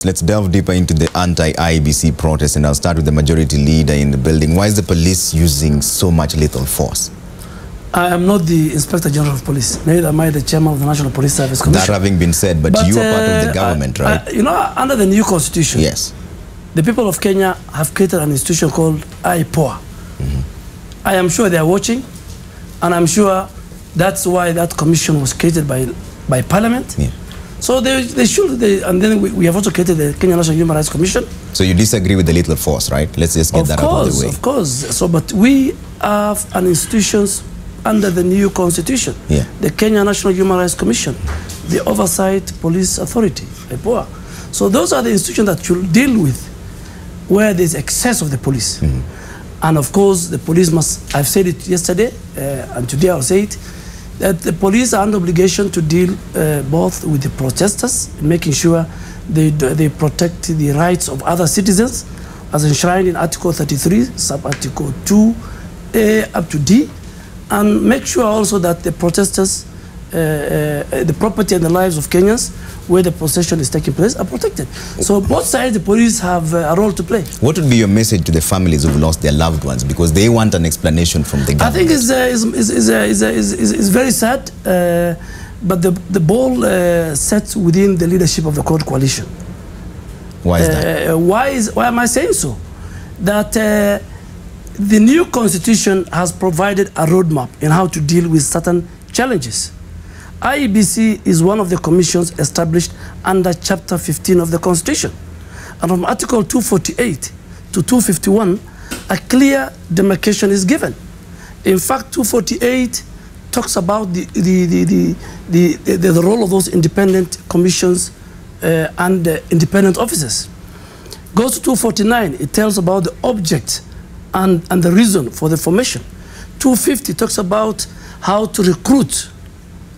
Let's delve deeper into the anti-IEBC protest, and I'll start with the majority leader in the building. Why is the police using so much lethal force? I am not the Inspector General of Police, neither am I the Chairman of the National Police Service Commission. That having been said, but you are part of the government, right? You know, under the new constitution, yes, the people of Kenya have created an institution called IPOA. I am sure they are watching, and I'm sure that's why that commission was created by Parliament. Yeah. So they should, and then we have also created the Kenya National Human Rights Commission. So you disagree with the lethal force, right? Let's just get that out of the way. Of course. So, but we have an institution under the new constitution, the Kenya National Human Rights Commission, the Oversight Police Authority, IPOA. So those are the institutions that should deal with where there's excess of the police. And of course, the police must, I've said it yesterday, and today I'll say it, that the police are under obligation to deal both with the protesters, making sure they protect the rights of other citizens, as enshrined in Article 33, Sub-Article 2A up to D, and make sure also that the protesters, the property and the lives of Kenyans, where the procession is taking place, are protected. So both sides, the police have a role to play. What would be your message to the families who've lost their loved ones? Because they want an explanation from the government. I think it's very sad, but the ball sets within the leadership of the Cord coalition. Why is that? Why am I saying so? That the new constitution has provided a roadmap in how to deal with certain challenges. IEBC is one of the commissions established under Chapter 15 of the Constitution. And from Article 248 to 251, a clear demarcation is given. In fact, 248 talks about the role of those independent commissions and independent officers. Goes to 249, it tells about the object and the reason for the formation. 250 talks about how to recruit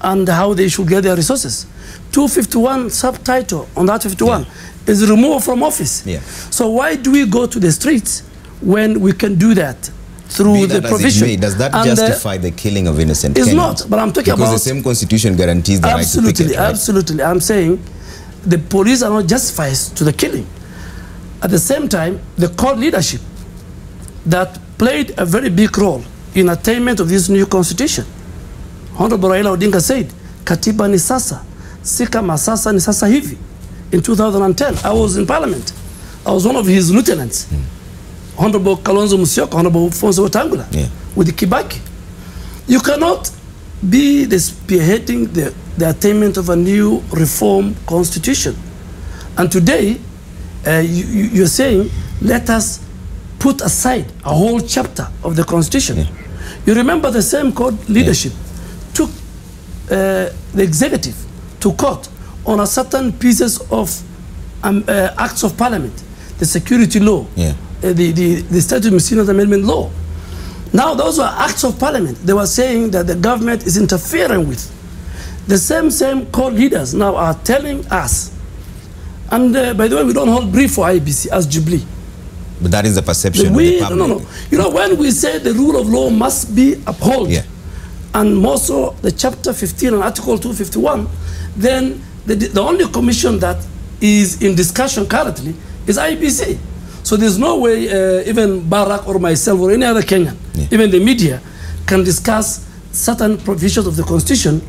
and how they should get their resources. 251 subtitle on that 51 is removal from office. So why do we go to the streets when we can do that through the provision? Does that justify the killing of innocent Kenyans? It's not, but I'm talking about... Because the same constitution guarantees the right to picket, right? Absolutely. I'm saying the police are not justified to the killing. At the same time, the Cord leadership that played a very big role in attainment of this new constitution. Honorable Raila Odinga said, Katiba ni sasa, sika masasa ni sasa hivi. In 2010, I was in Parliament. I was one of his lieutenants. Honorable Kalonzo Musyoka, Honorable Fonso Wetangula, with the Kibaki. You cannot be the spearheading the attainment of a new reform constitution. And today, you're saying, let us put aside a whole chapter of the constitution. You remember the same Cord leadership took the executive to court on a certain pieces of acts of parliament, the security law, the Statute of Miscellaneous Amendment law. Now those were acts of parliament. They were saying that the government is interfering with. The same Cord leaders now are telling us, and by the way, we don't hold brief for IEBC as Jubilee. But that is the perception of the public. No. You know, when we say the rule of law must be upheld, and more so the Chapter 15 and Article 251, then the only commission that is in discussion currently is IEBC. So there's no way even Barack or myself or any other Kenyan, even the media, can discuss certain provisions of the Constitution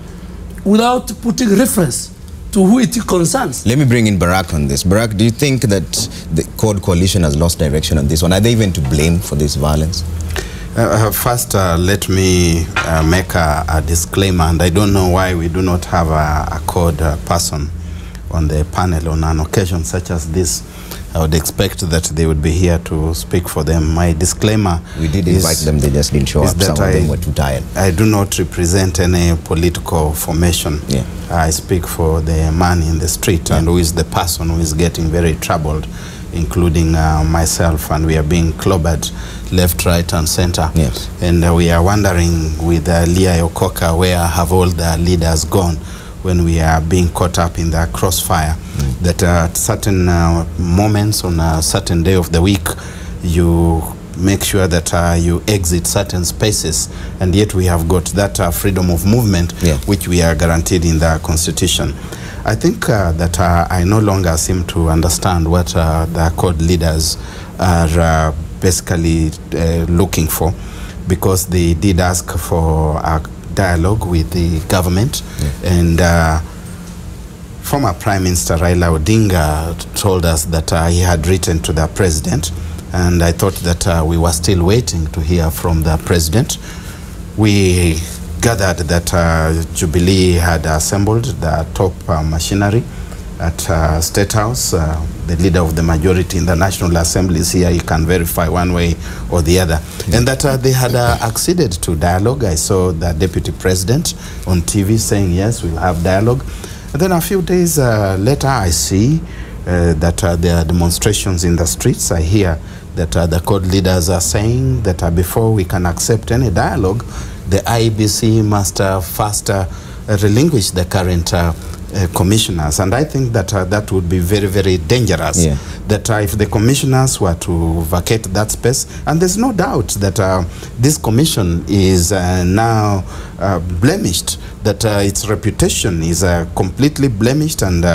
without putting reference to who it concerns. Let me bring in Barack on this. Barack, do you think that the Cord coalition has lost direction on this one? Are they even to blame for this violence? First, let me make a disclaimer, and I don't know why we do not have a Cord person on the panel on an occasion such as this. I would expect that they would be here to speak for them. My disclaimer We did invite them, they just didn't show up. Some of them were too tired. I do not represent any political formation. I speak for the man in the street and who is the person who is getting very troubled, including myself, and we are being clobbered left, right, and center. And we are wondering with Leah Yokoka, where have all the leaders gone when we are being caught up in the crossfire? That at certain moments on a certain day of the week, you make sure that you exit certain spaces, and yet we have got that freedom of movement, which we are guaranteed in the Constitution. I think that I no longer seem to understand what the Cord leaders are basically looking for, because they did ask for a dialogue with the government, and former Prime Minister Raila Odinga told us that he had written to the president, and I thought that we were still waiting to hear from the president. We gathered that Jubilee had assembled the top machinery at State House. The leader of the majority in the National Assembly is here. You can verify one way or the other. And that they had acceded to dialogue. I saw the deputy president on TV saying, yes, we'll have dialogue. And then a few days later, I see that there are demonstrations in the streets. I hear that the Cord leaders are saying that before we can accept any dialogue, the IEBC must first relinquish the current commissioners. And I think that that would be very, very dangerous. That if the commissioners were to vacate that space, and there's no doubt that this commission is now blemished, that its reputation is completely blemished, and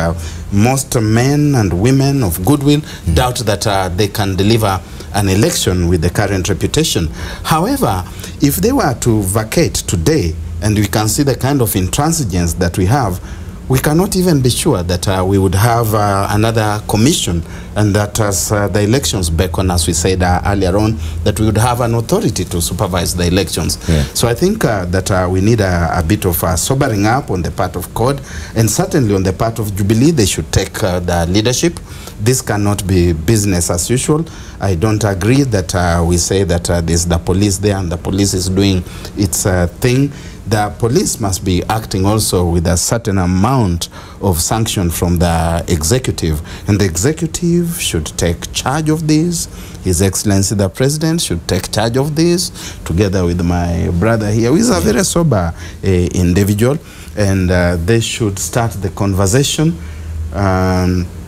most men and women of goodwill doubt that they can deliver an election with the current reputation. However, if they were to vacate today, and we can see the kind of intransigence that we have, we cannot even be sure that we would have another commission, and that as the elections beckon, as we said earlier on, that we would have an authority to supervise the elections. So I think that we need a bit of sobering up on the part of Cord, and certainly on the part of Jubilee. They should take the leadership. This cannot be business as usual. I don't agree that we say that there's the police there and the police is doing its thing. The police must be acting also with a certain amount of sanction from the executive, and the executive should take charge of this. His Excellency the President should take charge of this, together with my brother here, who is a very sober individual, and they should start the conversation.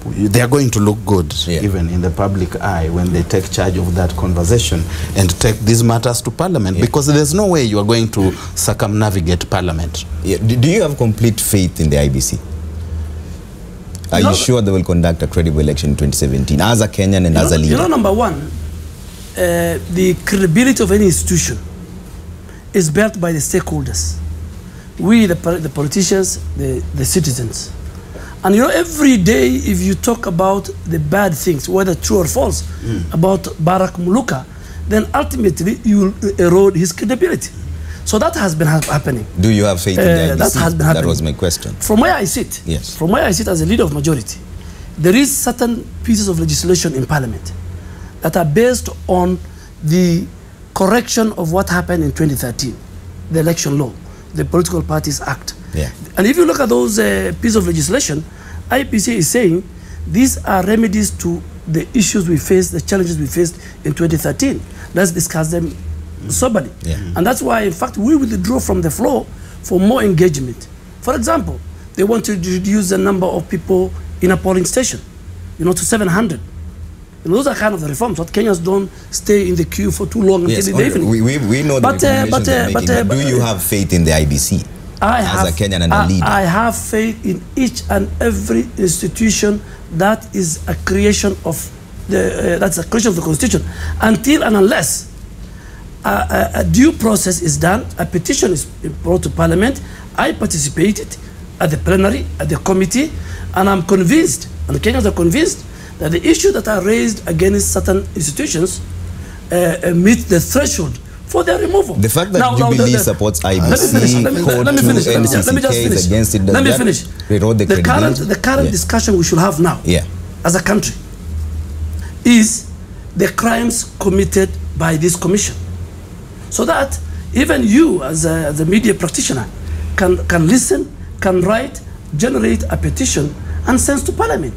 They are going to look good even in the public eye when they take charge of that conversation and take these matters to Parliament, because there's no way you are going to circumnavigate Parliament. Do you have complete faith in the IEBC? Are you sure they will conduct a credible election in 2017 as a Kenyan and as a leader? You know, number one, the credibility of any institution is built by the stakeholders. We, the politicians, the citizens. And you know, every day, if you talk about the bad things, whether true or false, about Barack Muluka, then ultimately you will erode his credibility. So that has been happening. Do you have faith in the IEBC? That has been happening. That was my question. From where I sit, from where I sit as a leader of majority, there is certain pieces of legislation in Parliament that are based on the correction of what happened in 2013, the election law, the Political Parties Act. And if you look at those pieces of legislation, IEBC is saying these are remedies to the issues we faced, the challenges we faced in 2013. Let's discuss them soberly. And that's why, in fact, we withdraw from the floor for more engagement. For example, they want to reduce the number of people in a polling station, you know, to 700. And those are kind of the reforms. What Kenyans don't stay in the queue for too long until the evening. We know the recommendations they're making, but do you have faith in the IEBC? As a Kenyan and a leader? I have faith in each and every institution that is a creation of the Constitution. Until and unless a due process is done, a petition is brought to Parliament, I participated at the plenary, at the committee, and I'm convinced, and the Kenyans are convinced, that the issues that are raised against certain institutions meet the threshold for their removal. The fact that Jubilee supports IEBC, let me finish. against it, let me finish. The current discussion we should have now, as a country, is the crimes committed by this commission, so that even you, as a media practitioner, can listen, can write, generate a petition, and send to Parliament.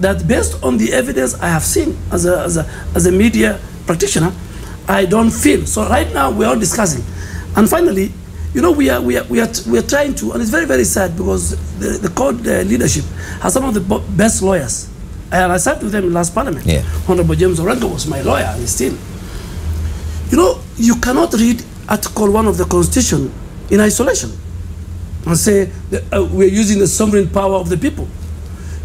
That based on the evidence I have seen as a media practitioner, I don't feel. So right now we are discussing. And finally, you know, we are trying to, and it's very, very sad, because the Cord leadership has some of the best lawyers. And I sat with them in last Parliament. Honorable James Orengo was my lawyer, and still. You know, you cannot read Article 1 of the Constitution in isolation. and say we're using the sovereign power of the people.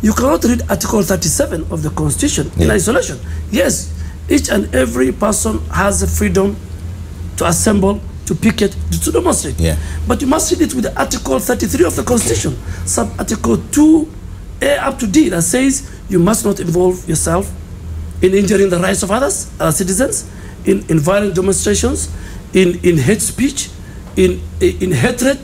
You cannot read Article 37 of the Constitution in isolation. Yes, each and every person has the freedom to assemble, to picket, to demonstrate. But you must read it with the Article 33 of the Constitution, sub-Article 2A up to D, that says you must not involve yourself in injuring the rights of others, citizens, in violent demonstrations, in hate speech, in hatred.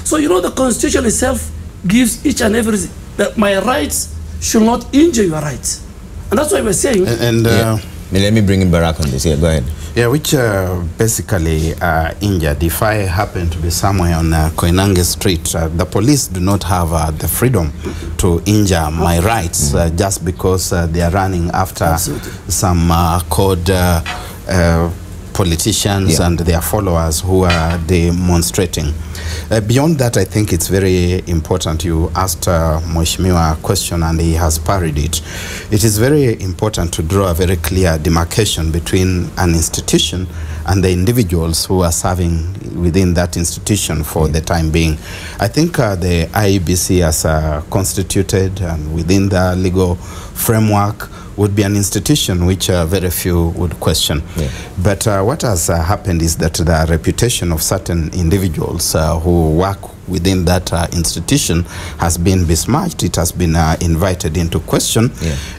So you know the Constitution itself gives each and every that my rights should not injure your rights, and that's why we're saying. Let me bring in Barack on this. Yeah, go ahead. Yeah, which basically injured. If I happen to be somewhere on Koinange Street, the police do not have the freedom to injure my rights just because they are running after some code politicians and their followers who are demonstrating. Beyond that, I think it's very important. You asked Mheshimiwa a question and he has parried it. It is very important to draw a very clear demarcation between an institution and the individuals who are serving within that institution for the time being. I think the IEBC as constituted and within the legal framework would be an institution which very few would question. But what has happened is that the reputation of certain individuals who work within that institution has been besmirched. It has been invited into question.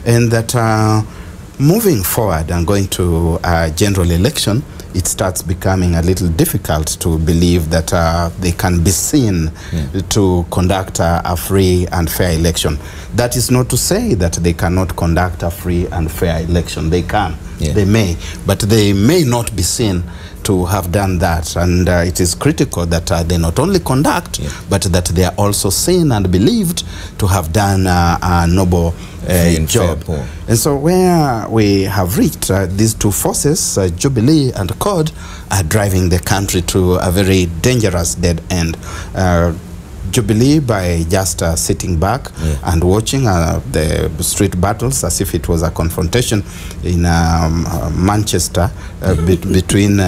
And that moving forward and going to a general election, it starts becoming a little difficult to believe that they can be seen to conduct a free and fair election. That is not to say that they cannot conduct a free and fair election. They can, they may, but they may not be seen to have done that. And it is critical that they not only conduct, but that they are also seen and believed to have done a noble job. And so where we have reached, these two forces, Jubilee and Cord, are driving the country to a very dangerous dead end. Jubilee by just sitting back and watching the street battles as if it was a confrontation in Manchester between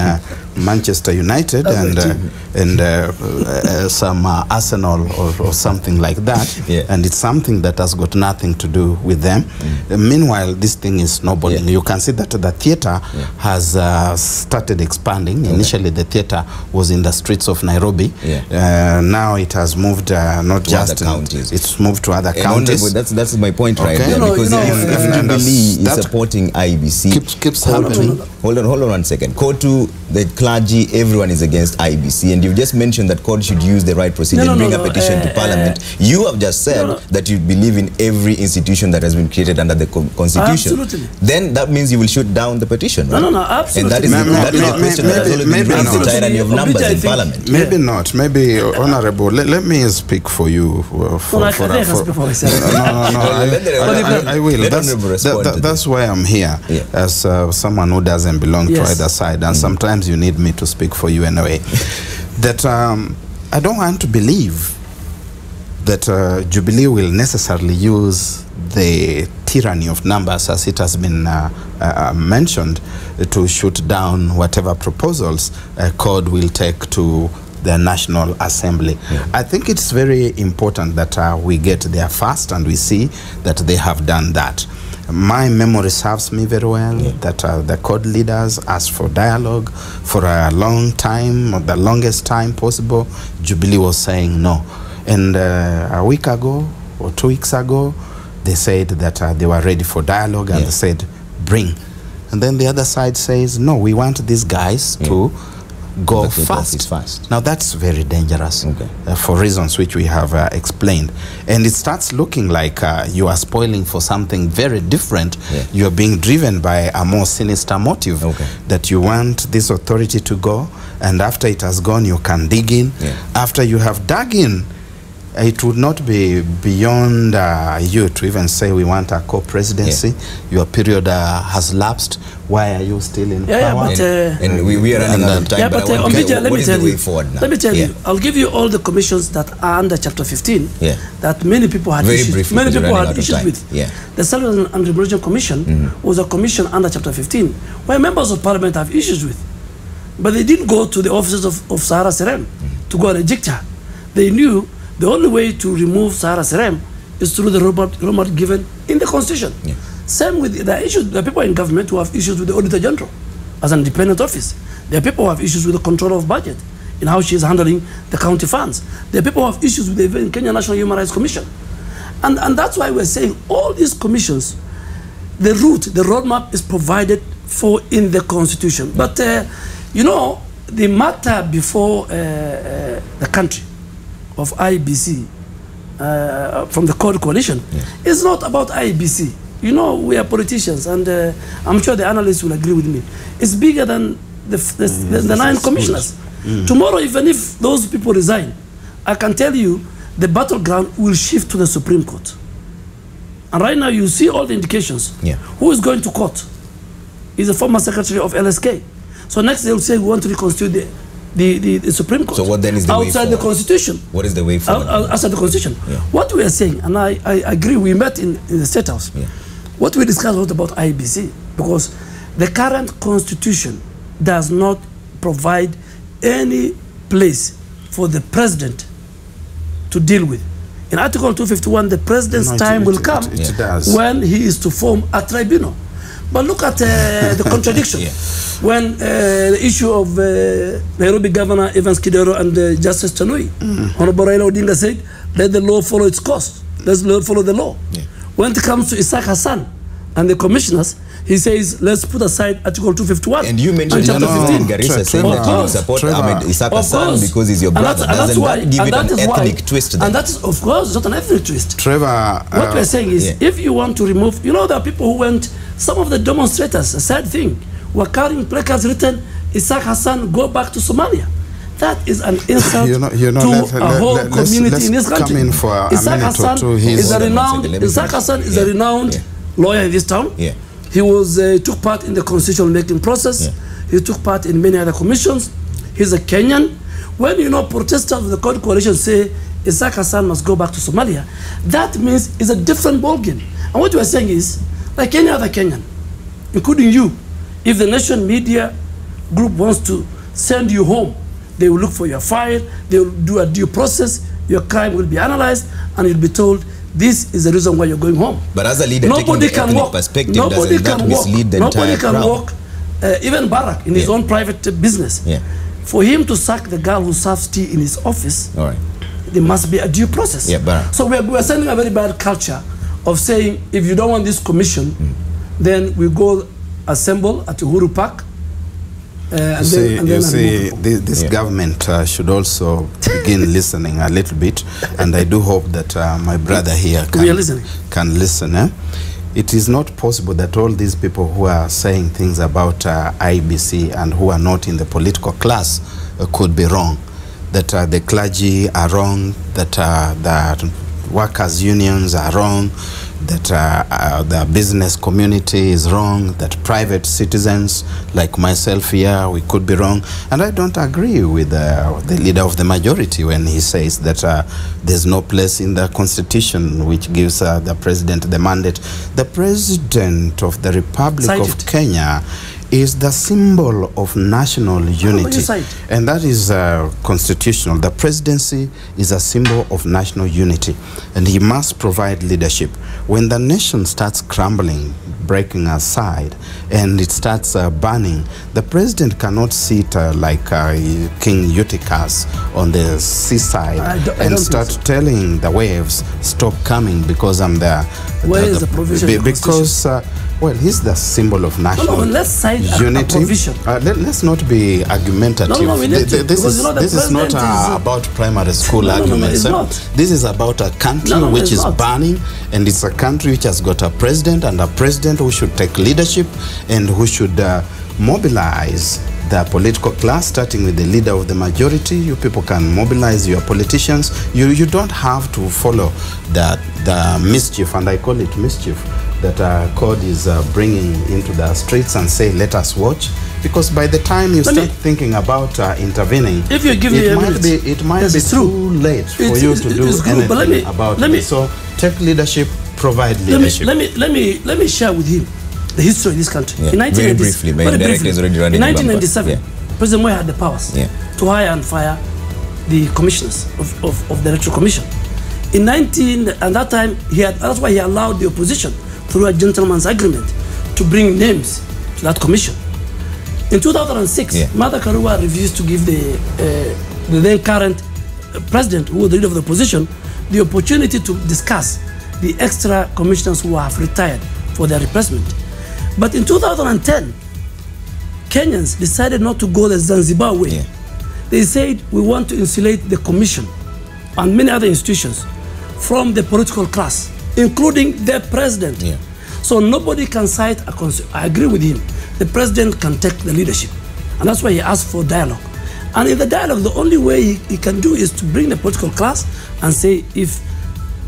Manchester United and some Arsenal or something like that. And it's something that has got nothing to do with them. Meanwhile, this thing is snowballing. You can see that the theater has started expanding. Initially, the theater was in the streets of Nairobi. Now it has moved not to just counties. It's moved to other counties. That's my point right there. Because if Jubilee is supporting IEBC, keeps happening. Hold on 1 second. Kotu, the clergy, everyone is against IEBC, and you've just mentioned that Cord should use the right procedure and bring a petition to Parliament. You have just said that you believe in every institution that has been created under the Constitution. Absolutely. Then that means you will shoot down the petition, right? No, absolutely. And that is the question that has always been raised, the tyranny of numbers in Parliament. Maybe not. Maybe, Honorable, let me speak for you. I will. That's why I'm here, as someone who doesn't belong to either side, and sometimes you need me to speak for you anyway. That I don't want to believe that Jubilee will necessarily use the tyranny of numbers, as it has been mentioned, to shoot down whatever proposals Cord will take to the National Assembly. I think it's very important that we get there first and we see that they have done that. My memory serves me very well that the Cord leaders asked for dialogue for a long time, or the longest time possible. Jubilee was saying no. And a week ago or 2 weeks ago, they said that they were ready for dialogue, and they said, bring. And then the other side says, no, we want these guys to go fast. Now that's very dangerous for reasons which we have explained. And it starts looking like you are spoiling for something very different. You are being driven by a more sinister motive, that you want this authority to go, and after it has gone, you can dig in. After you have dug in, it would not be beyond you to even say we want a co-presidency. Your period has lapsed. Why are you still in power? But, and we are running out of time. But what is the way forward now? Let me tell you. I'll give you all the commissions that are under Chapter 15 that many people had issues with. The Salary and Remuneration Commission was a commission under Chapter 15 where members of Parliament have issues with. But they didn't go to the offices of Sahara Serem to go and reject her. they knew the only way to remove Sahara Serem is through the roadmap given in the Constitution. Yeah. Same with the issues. There are people in government who have issues with the Auditor General as an independent office. There are people who have issues with the control of budget in how she is handling the county funds. There are people who have issues with the Kenya National Human Rights Commission. And that's why we're saying all these commissions, the route, the roadmap is provided for in the Constitution. But, you know, the matter before the country of IEBC from the Cord coalition is not about IEBC. You know, we are politicians, and I'm sure the analysts will agree with me. It's bigger than the 9 commissioners. Tomorrow, even if those people resign, I can tell you the battleground will shift to the Supreme Court. And right now, you see all the indications. Who is going to court? Is the former secretary of LSK. So next they'll say we want to reconstitute the Supreme Court. So what then is the outside way the Constitution? What is the way forward? Outside the Constitution. What we are saying, and I agree, we met in the State House. What we discussed was about IEBC, because the current Constitution does not provide any place for the president to deal with. In Article 251, the president's time will come when he is to form a tribunal. But look at the contradiction. When the issue of Nairobi Governor Evans Kidero and Justice Tanui, Honorable Raila Odinga said, let the law follow its course. Let's follow the law. When it comes to Isaac Hassan and the commissioners, he says, let's put aside Article 251. And you mentioned Chapter 15, Garissa, saying that you support Ahmed Isaac Hassan because he's your brother. Doesn't that give it an ethnic twist then? And that is, of course, not an ethnic twist. Trevor, what we're saying is, if you want to remove, you know, there are people who went, some of the demonstrators, a sad thing, were carrying placards written, Isaac Hassan, go back to Somalia. That is an insult to a whole community in this country. Isaac Hassan is a renowned lawyer in this town. He was took part in the constitutional making process. He took part in many other commissions. He's a Kenyan. When, you know, protesters of the Cord coalition say Isaac Hassan must go back to Somalia, that means it's a different ballgame. And what we are saying is, like any other Kenyan, including you, if the nation media group wants to send you home, they will look for your file, they will do a due process, your crime will be analyzed, and you'll be told, this is the reason why you're going home. But as a leader, nobody taking the ethnic perspective, doesn't that mislead the entire crowd? Nobody can walk, even Barack, in his own private business. For him to sack the girl who serves tea in his office, there must be a due process. So we're sending a very bad culture of saying, if you don't want this commission, then we go assemble at Uhuru Park. This government should also begin listening a little bit, and I do hope that my brother here can listen. It is not possible that all these people who are saying things about IEBC and who are not in the political class could be wrong. That the clergy are wrong, that the workers' unions are wrong, that the business community is wrong, that private citizens like myself here, we could be wrong. And I don't agree with the leader of the majority when he says that there's no place in the Constitution which gives the president the mandate. The president of the Republic of Kenya is the symbol of national unity, and that is constitutional. The presidency is a symbol of national unity, and he must provide leadership. When the nation starts crumbling, breaking aside, and it starts burning, the president cannot sit like King Eutychus on the seaside and start telling the waves, stop coming because I'm there. Where is the provision? Because well, he's the symbol of national unity. Let's not be argumentative. This is not about primary school arguments. This is about a country which is burning, and it's a country which has got a president, and a president who should take leadership and who should mobilize the political class, starting with the leader of the majority. You people can mobilize your politicians. You don't have to follow the mischief, and I call it mischief, that Cord is bringing into the streets and say, let us watch. Because by the time you start thinking about intervening, if you give it might be too late for you to do anything about it. So take leadership, provide leadership. Let me share with him the history of this country. In very briefly, in 1997, President Moi had the powers to hire and fire the commissioners of the Electoral Commission. At that time, that's why he allowed the opposition, through a gentleman's agreement, to bring names to that commission. In 2006, Martha Karua refused to give the then current president, who was the leader of the opposition, the opportunity to discuss the extra commissioners who have retired for their replacement. But in 2010, Kenyans decided not to go the Zanzibar way. Yeah. They said, we want to insulate the commission and many other institutions from the political class, including the president. Yeah. So nobody can cite a concern. I agree with him. The president can take the leadership. And that's why he asked for dialogue. And in the dialogue, the only way he can do is to bring the political class and say, if,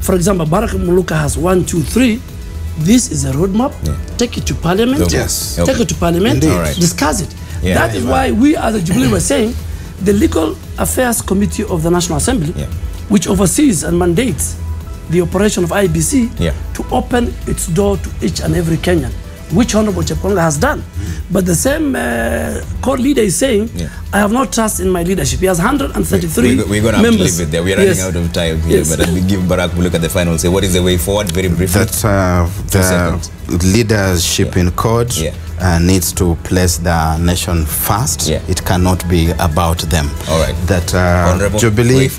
for example, Barack Muluka has 1, 2, 3, this is a roadmap, take it to parliament, take it to parliament, discuss it. Yeah, that is why we as a Jubilee were saying, the Legal Affairs Committee of the National Assembly, which oversees and mandates the operation of IEBC, to open its door to each and every Kenyan, which Honorable Chepkonga has done. But the same core leader is saying, I have no trust in my leadership. He has 133 members. We're going to have to leave it there. We're running out of time here. But let me give Barack a look at the final say, what is the way forward, very briefly? That the leadership in Cord needs to place the nation first. It cannot be about them. All right. That Jubilee,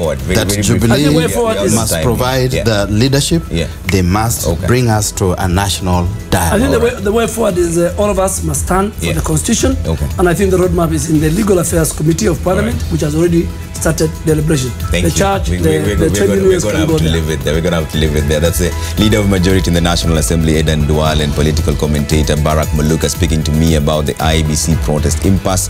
must provide the leadership. They must bring us to a national dialogue. I think the way forward is all of us must stand for the Constitution. And I think the roadmap is in the Legal Affairs Committee of Parliament, which has already started deliberation. The church, we're going to have to leave it there. We're going to have to leave it there. That's the Leader of Majority in the National Assembly, Aden Duale, and political commentator Barack Muluka speaking to me about the IEBC protest impasse